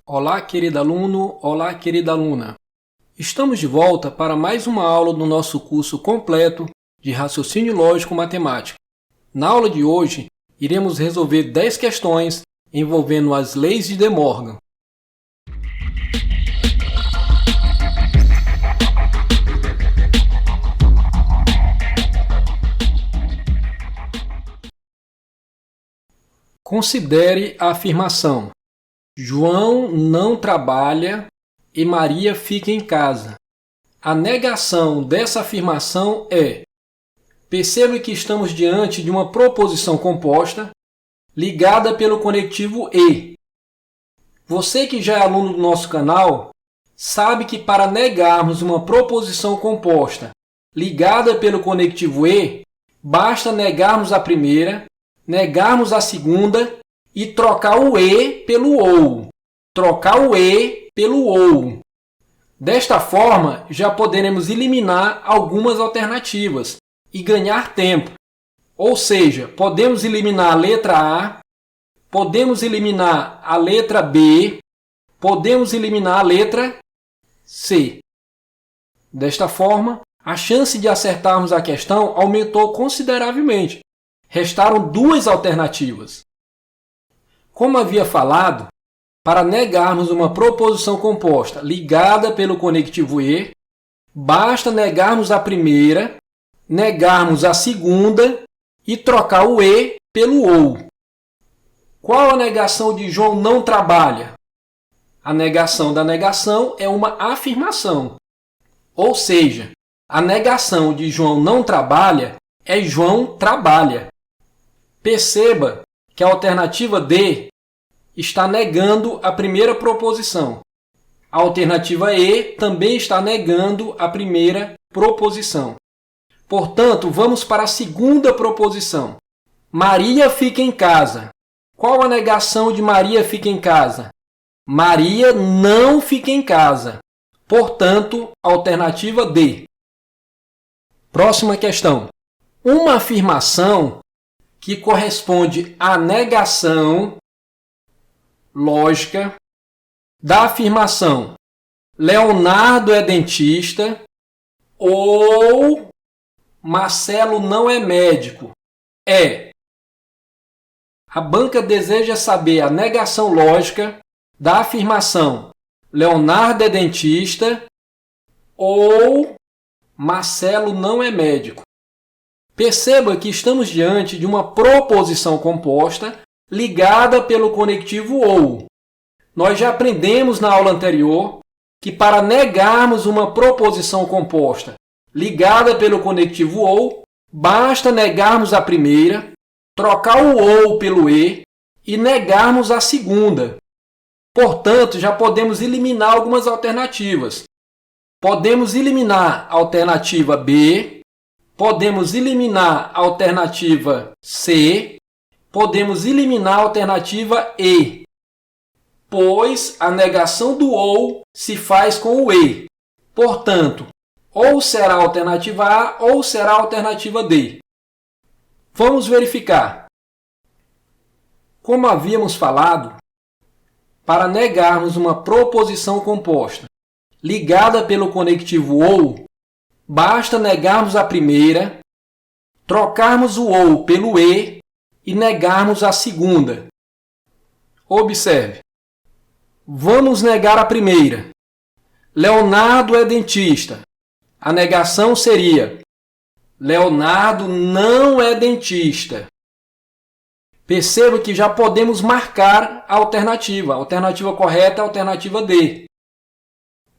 Olá, querido aluno, olá, querida aluna. Estamos de volta para mais uma aula do nosso curso completo de Raciocínio Lógico Matemático. Na aula de hoje, iremos resolver 10 questões envolvendo as leis de De Morgan. Considere a afirmação: João não trabalha e Maria fica em casa. A negação dessa afirmação é: perceba que estamos diante de uma proposição composta ligada pelo conectivo e. Você que já é aluno do nosso canal sabe que para negarmos uma proposição composta ligada pelo conectivo e, basta negarmos a primeira, negarmos a segunda e trocar o e pelo ou. Trocar o e pelo ou. Desta forma, já poderemos eliminar algumas alternativas e ganhar tempo. Ou seja, podemos eliminar a letra A, podemos eliminar a letra B, podemos eliminar a letra C. Desta forma, a chance de acertarmos a questão aumentou consideravelmente. Restaram duas alternativas. Como havia falado, para negarmos uma proposição composta ligada pelo conectivo e, basta negarmos a primeira, negarmos a segunda e trocar o e pelo ou. Qual a negação de João não trabalha? A negação da negação é uma afirmação. Ou seja, a negação de João não trabalha é João trabalha. Perceba que a alternativa D está negando a primeira proposição. A alternativa E também está negando a primeira proposição. Portanto, vamos para a segunda proposição. Maria fica em casa. Qual a negação de Maria fica em casa? Maria não fica em casa. Portanto, alternativa D. Próxima questão. Uma afirmação que corresponde à negação lógica da afirmação Leonardo é dentista ou Marcelo não é médico é. A banca deseja saber a negação lógica da afirmação Leonardo é dentista ou Marcelo não é médico. Perceba que estamos diante de uma proposição composta ligada pelo conectivo ou. Nós já aprendemos na aula anterior que para negarmos uma proposição composta ligada pelo conectivo ou, basta negarmos a primeira, trocar o ou pelo e e negarmos a segunda. Portanto, já podemos eliminar algumas alternativas. Podemos eliminar a alternativa B, podemos eliminar a alternativa C, podemos eliminar a alternativa E, pois a negação do ou se faz com o e. Portanto, ou será a alternativa A ou será a alternativa D. Vamos verificar. Como havíamos falado, para negarmos uma proposição composta ligada pelo conectivo ou, basta negarmos a primeira, trocarmos o ou pelo e e negarmos a segunda. Observe. Vamos negar a primeira. Leonardo é dentista. A negação seria: Leonardo não é dentista. Perceba que já podemos marcar a alternativa. A alternativa correta é a alternativa D,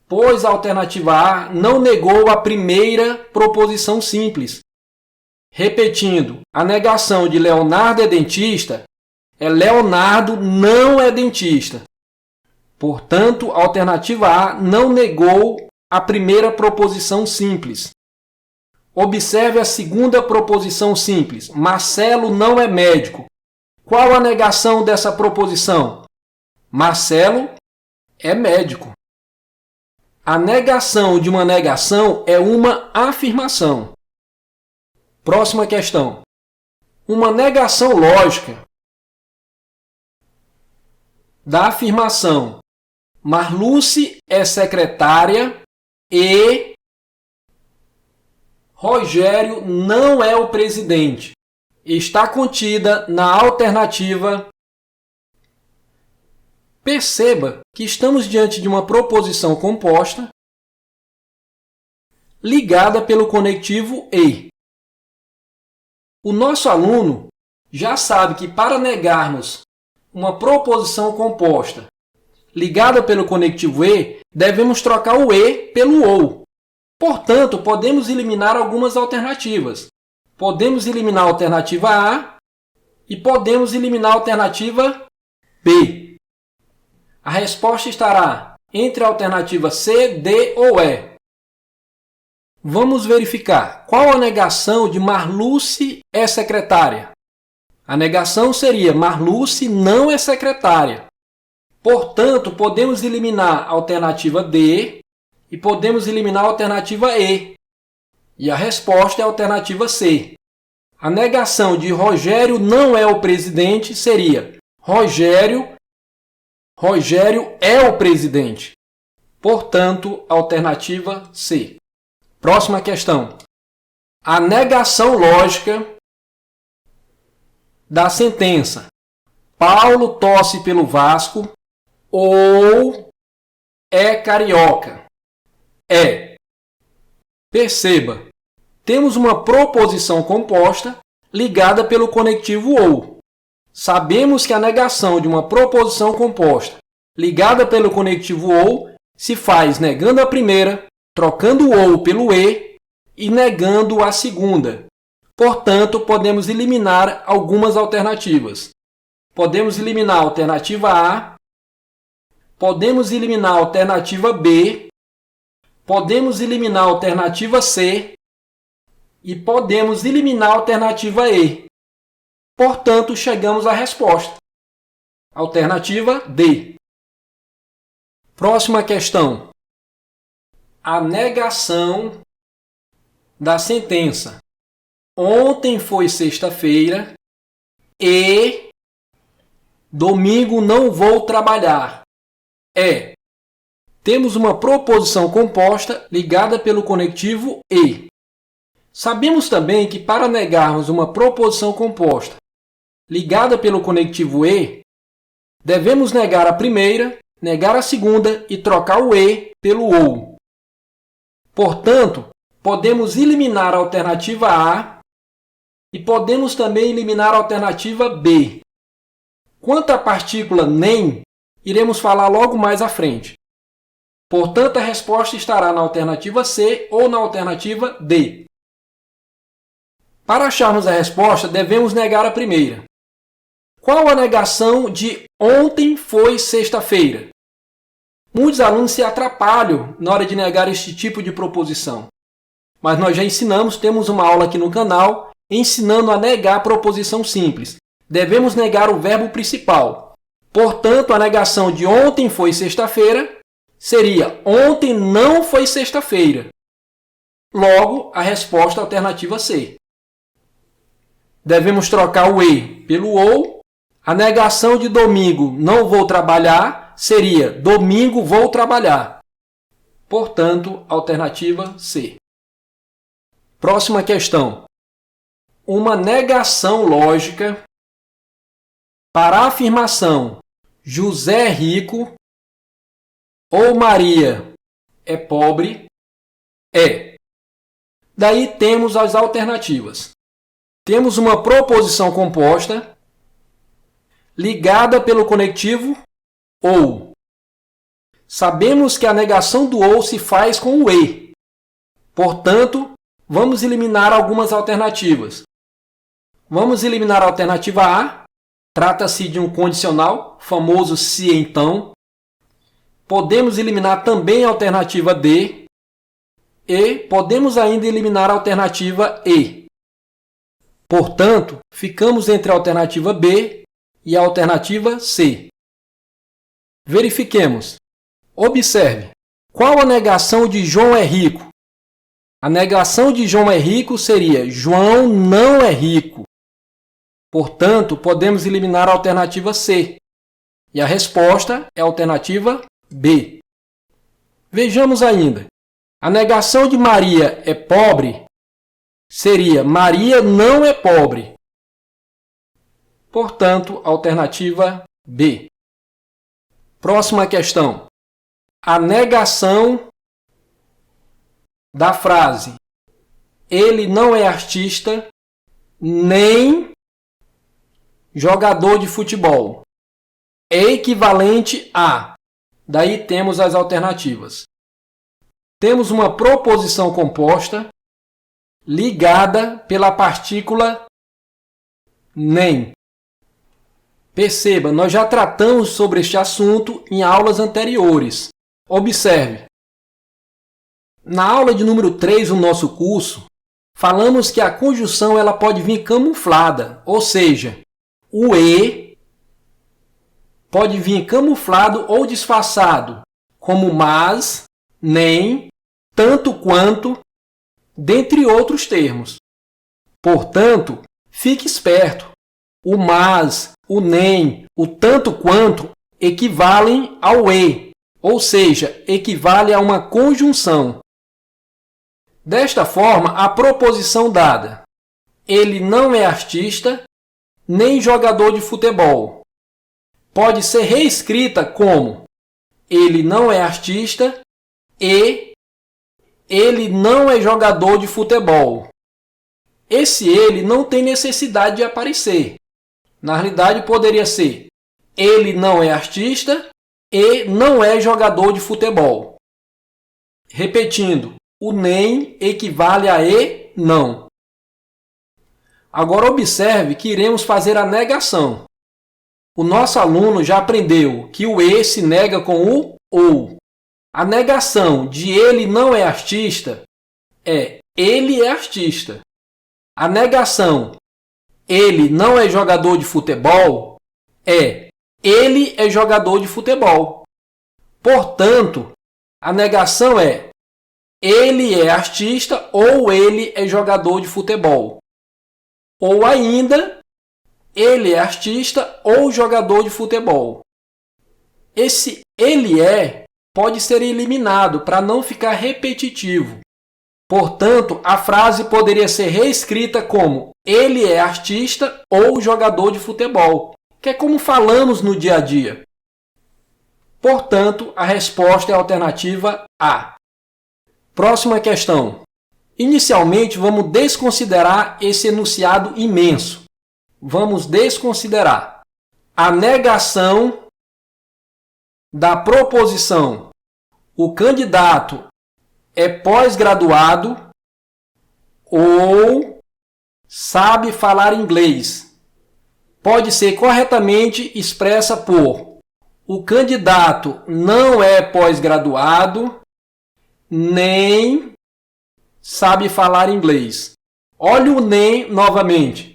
pois a alternativa A não negou a primeira proposição simples. Repetindo, a negação de Leonardo é dentista é Leonardo não é dentista. Portanto, a alternativa A não negou a primeira proposição simples. Observe a segunda proposição simples. Marcelo não é médico. Qual a negação dessa proposição? Marcelo é médico. A negação de uma negação é uma afirmação. Próxima questão. Uma negação lógica da afirmação Marluce é secretária e Rogério não é o presidente. Está contida na alternativa. Perceba que estamos diante de uma proposição composta ligada pelo conectivo e. O nosso aluno já sabe que para negarmos uma proposição composta ligada pelo conectivo e, devemos trocar o e pelo ou. Portanto, podemos eliminar algumas alternativas. Podemos eliminar a alternativa A e podemos eliminar a alternativa B. A resposta estará entre a alternativa C, D ou E. Vamos verificar qual a negação de Marluce é secretária. A negação seria Marluce não é secretária. Portanto, podemos eliminar a alternativa D e podemos eliminar a alternativa E. E a resposta é a alternativa C. A negação de Rogério não é o presidente seria Rogério é o presidente. Portanto, alternativa C. Próxima questão. A negação lógica da sentença Paulo torce pelo Vasco ou é carioca. Perceba, temos uma proposição composta ligada pelo conectivo ou. Sabemos que a negação de uma proposição composta ligada pelo conectivo ou se faz negando a primeira, trocando o ou pelo e negando a segunda. Portanto, podemos eliminar algumas alternativas. Podemos eliminar a alternativa A, podemos eliminar a alternativa B, podemos eliminar a alternativa C e podemos eliminar a alternativa E. Portanto, chegamos à resposta. Alternativa D. Próxima questão. A negação da sentença. Ontem foi sexta-feira e domingo não vou trabalhar. Temos uma proposição composta ligada pelo conectivo e. Sabemos também que para negarmos uma proposição composta ligada pelo conectivo e, devemos negar a primeira, negar a segunda e trocar o e pelo ou. Portanto, podemos eliminar a alternativa A e podemos também eliminar a alternativa B. Quanto à partícula nem, iremos falar logo mais à frente. Portanto, a resposta estará na alternativa C ou na alternativa D. Para acharmos a resposta, devemos negar a primeira. Qual a negação de ontem foi sexta-feira? Muitos alunos se atrapalham na hora de negar este tipo de proposição. Mas nós já ensinamos, temos uma aula aqui no canal, ensinando a negar a proposição simples. Devemos negar o verbo principal. Portanto, a negação de ontem foi sexta-feira seria ontem não foi sexta-feira. Logo, a resposta é a alternativa C. Devemos trocar o e pelo ou. A negação de domingo não vou trabalhar seria domingo vou trabalhar. Portanto, alternativa C. Próxima questão. Uma negação lógica para a afirmação José é rico ou Maria é pobre Daí temos as alternativas. Temos uma proposição composta ligada pelo conectivo ou. Sabemos que a negação do ou se faz com o e. Portanto, vamos eliminar algumas alternativas. Vamos eliminar a alternativa A. Trata-se de um condicional, famoso se então. Podemos eliminar também a alternativa D. E podemos ainda eliminar a alternativa E. Portanto, ficamos entre a alternativa B e a alternativa C. Verifiquemos. Observe. Qual a negação de João é rico? A negação de João é rico seria João não é rico. Portanto, podemos eliminar a alternativa C. E a resposta é a alternativa B. Vejamos ainda. A negação de Maria é pobre seria Maria não é pobre. Portanto, alternativa B. Próxima questão. A negação da frase ele não é artista nem jogador de futebol é equivalente a. Daí temos as alternativas. Temos uma proposição composta ligada pela partícula nem. Perceba, nós já tratamos sobre este assunto em aulas anteriores. Observe. Na aula de número 3 do nosso curso, falamos que a conjunção ela pode vir camuflada, ou seja, o E pode vir camuflado ou disfarçado, como mas, nem, tanto quanto, dentre outros termos. Portanto, fique esperto. O mas, o nem, o tanto quanto equivalem ao E, ou seja, equivale a uma conjunção. Desta forma, a proposição dada, ele não é artista nem jogador de futebol, pode ser reescrita como ele não é artista e ele não é jogador de futebol. Esse ele não tem necessidade de aparecer. Na realidade, poderia ser ele não é artista e não é jogador de futebol. Repetindo, o nem equivale a e não. Agora observe que iremos fazer a negação. O nosso aluno já aprendeu que o e se nega com o ou. A negação de ele não é artista é ele é artista. A negação ele não é jogador de futebol é ele é jogador de futebol. Portanto, a negação é ele é artista ou ele é jogador de futebol. Ou ainda, ele é artista ou jogador de futebol. Esse ele é pode ser eliminado para não ficar repetitivo. Portanto, a frase poderia ser reescrita como ele é artista ou jogador de futebol, que é como falamos no dia a dia. Portanto, a resposta é a alternativa A. Próxima questão. Inicialmente, vamos desconsiderar esse enunciado imenso. Vamos desconsiderar a negação da proposição. O candidato é pós-graduado ou sabe falar inglês. Pode ser corretamente expressa por o candidato não é pós-graduado nem sabe falar inglês. Olhe o nem novamente.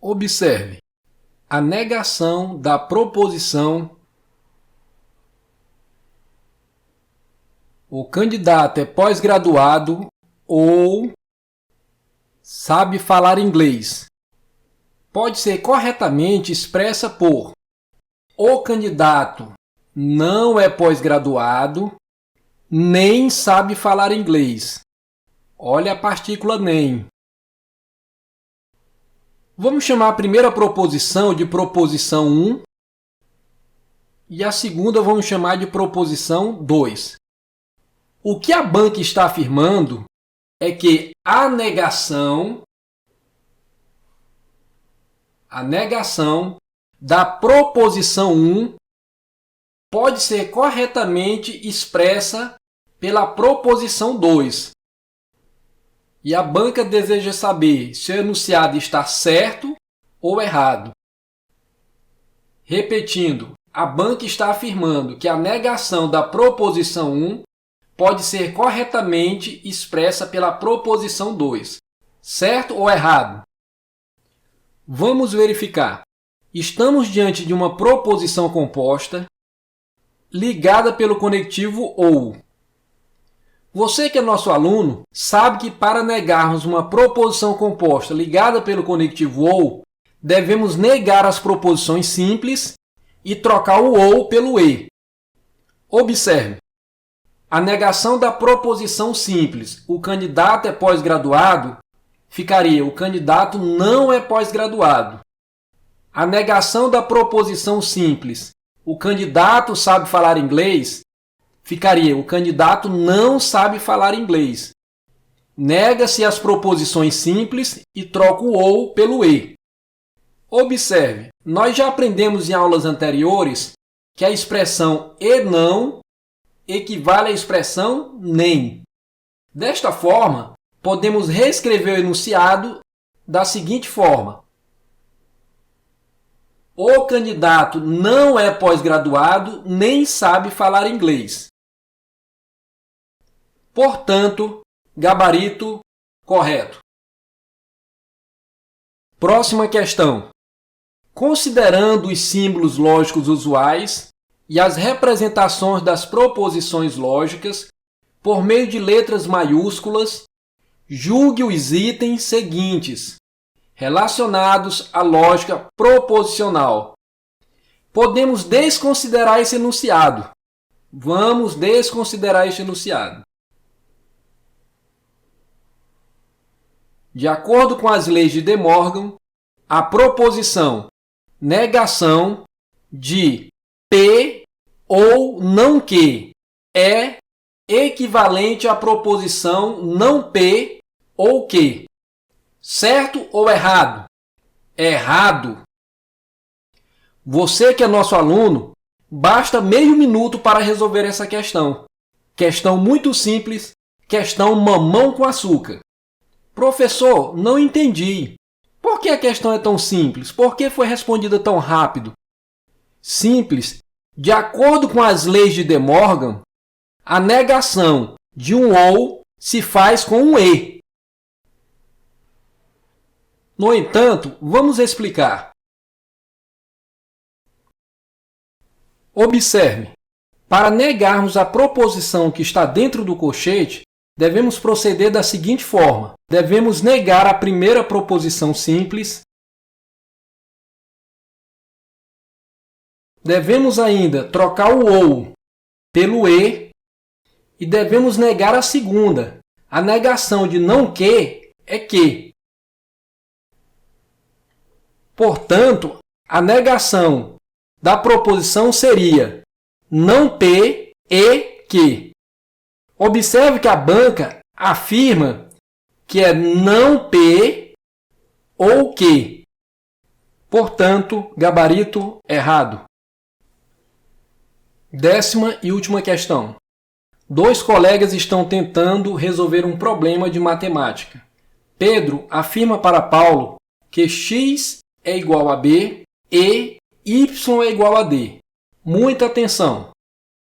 Observe a negação da proposição. O candidato é pós-graduado ou sabe falar inglês. Pode ser corretamente expressa por o candidato não é pós-graduado nem sabe falar inglês. Olha a partícula nem. Vamos chamar a primeira proposição de proposição 1 e a segunda vamos chamar de proposição 2. O que a banca está afirmando é que a negação da proposição 1 pode ser corretamente expressa pela proposição 2. E a banca deseja saber se o enunciado está certo ou errado. Repetindo, a banca está afirmando que a negação da proposição 1 pode ser corretamente expressa pela proposição 2. Certo ou errado? Vamos verificar. Estamos diante de uma proposição composta ligada pelo conectivo ou. Você que é nosso aluno sabe que para negarmos uma proposição composta ligada pelo conectivo ou, devemos negar as proposições simples e trocar o ou pelo e. Observe. A negação da proposição simples, o candidato é pós-graduado, ficaria o candidato não é pós-graduado. A negação da proposição simples, o candidato sabe falar inglês, ficaria o candidato não sabe falar inglês. Nega-se as proposições simples e troca o ou pelo e. Observe, nós já aprendemos em aulas anteriores que a expressão e não equivale à expressão nem. Desta forma, podemos reescrever o enunciado da seguinte forma: o candidato não é pós-graduado nem sabe falar inglês. Portanto, gabarito correto. Próxima questão. Considerando os símbolos lógicos usuais e as representações das proposições lógicas por meio de letras maiúsculas, julgue os itens seguintes relacionados à lógica proposicional. Podemos desconsiderar esse enunciado. Vamos desconsiderar este enunciado. De acordo com as leis de De Morgan, a proposição negação de P ou não que é equivalente à proposição não P ou que. Certo ou errado? Errado. Você que é nosso aluno, basta meio minuto para resolver essa questão. Questão muito simples, questão mamão com açúcar. Professor, não entendi. Por que a questão é tão simples? Por que foi respondida tão rápido? Simples. De acordo com as leis de De Morgan, a negação de um ou se faz com um e. No entanto, vamos explicar. Observe. Para negarmos a proposição que está dentro do colchete, devemos proceder da seguinte forma. Devemos negar a primeira proposição simples. Devemos ainda trocar o ou pelo e. E devemos negar a segunda. A negação de não que é que. Portanto, a negação da proposição seria não P e que. Observe que a banca afirma que é não P ou que. Portanto, gabarito errado. 10ª e última questão. 2 colegas estão tentando resolver um problema de matemática. Pedro afirma para Paulo que x é igual a b e y é igual a d. Muita atenção!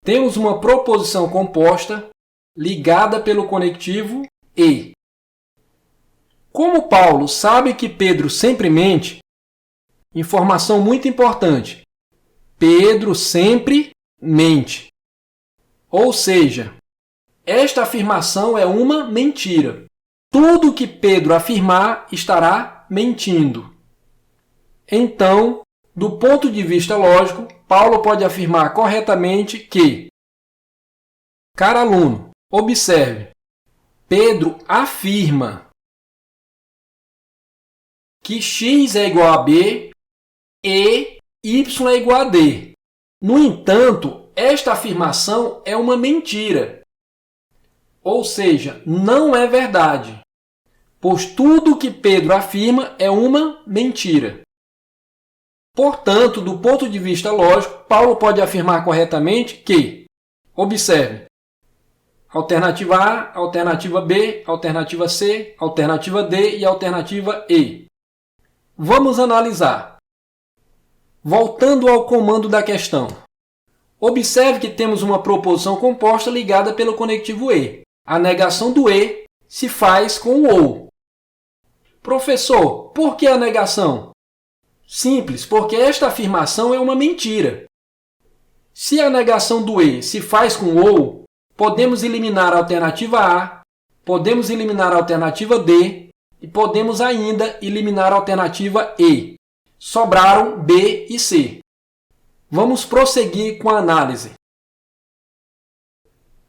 Temos uma proposição composta ligada pelo conectivo e. Como Paulo sabe que Pedro sempre mente, informação muito importante, Pedro sempre mente. Ou seja, esta afirmação é uma mentira. Tudo que Pedro afirmar estará mentindo. Então, do ponto de vista lógico, Paulo pode afirmar corretamente que, caro aluno, observe, Pedro afirma que x é igual a b e y é igual a d. No entanto, esta afirmação é uma mentira. Ou seja, não é verdade, pois tudo que Pedro afirma é uma mentira. Portanto, do ponto de vista lógico, Paulo pode afirmar corretamente que, observe, alternativa A, alternativa B, alternativa C, alternativa D e alternativa E. Vamos analisar. Voltando ao comando da questão. Observe que temos uma proposição composta ligada pelo conectivo e. A negação do e se faz com o ou. Professor, por que a negação? Simples, porque esta afirmação é uma mentira. Se a negação do e se faz com ou, podemos eliminar a alternativa A, podemos eliminar a alternativa D e podemos ainda eliminar a alternativa E. Sobraram B e C. Vamos prosseguir com a análise.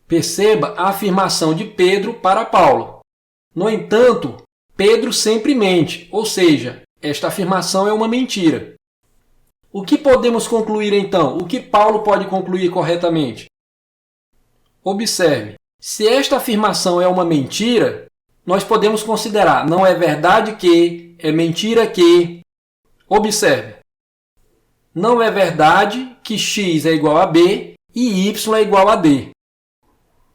Perceba a afirmação de Pedro para Paulo. No entanto, Pedro sempre mente, ou seja, esta afirmação é uma mentira. O que podemos concluir então? O que Paulo pode concluir corretamente? Observe, se esta afirmação é uma mentira, nós podemos considerar não é verdade que, é mentira que. Observe, não é verdade que x é igual a b e y é igual a d.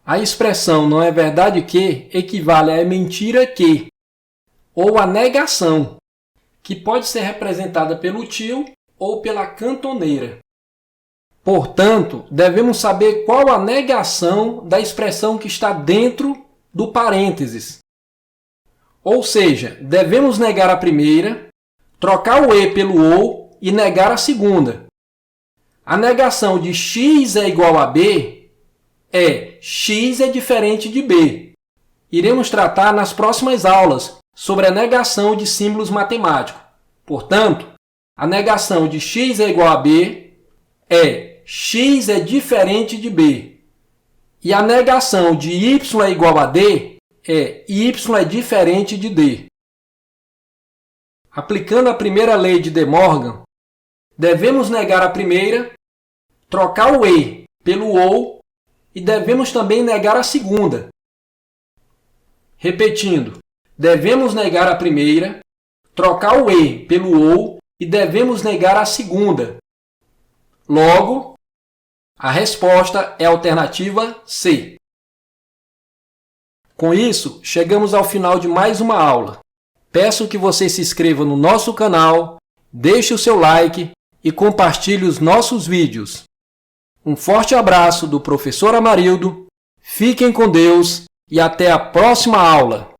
A expressão não é verdade que equivale a mentira que, ou a negação, que pode ser representada pelo tio ou pela cantoneira. Portanto, devemos saber qual a negação da expressão que está dentro do parênteses. Ou seja, devemos negar a primeira, trocar o e pelo ou e negar a segunda. A negação de x é igual a b é x é diferente de b. Iremos tratar nas próximas aulas sobre a negação de símbolos matemáticos. Portanto, a negação de x é igual a b é x é diferente de b. E a negação de y é igual a d é y é diferente de d. Aplicando a primeira lei de De Morgan, devemos negar a primeira, trocar o e pelo ou e devemos também negar a segunda. Repetindo, devemos negar a primeira, trocar o e pelo ou e devemos negar a segunda. Logo, a resposta é a alternativa C. Com isso, chegamos ao final de mais uma aula. Peço que você se inscreva no nosso canal, deixe o seu like e compartilhe os nossos vídeos. Um forte abraço do professor Amarildo, fiquem com Deus e até a próxima aula!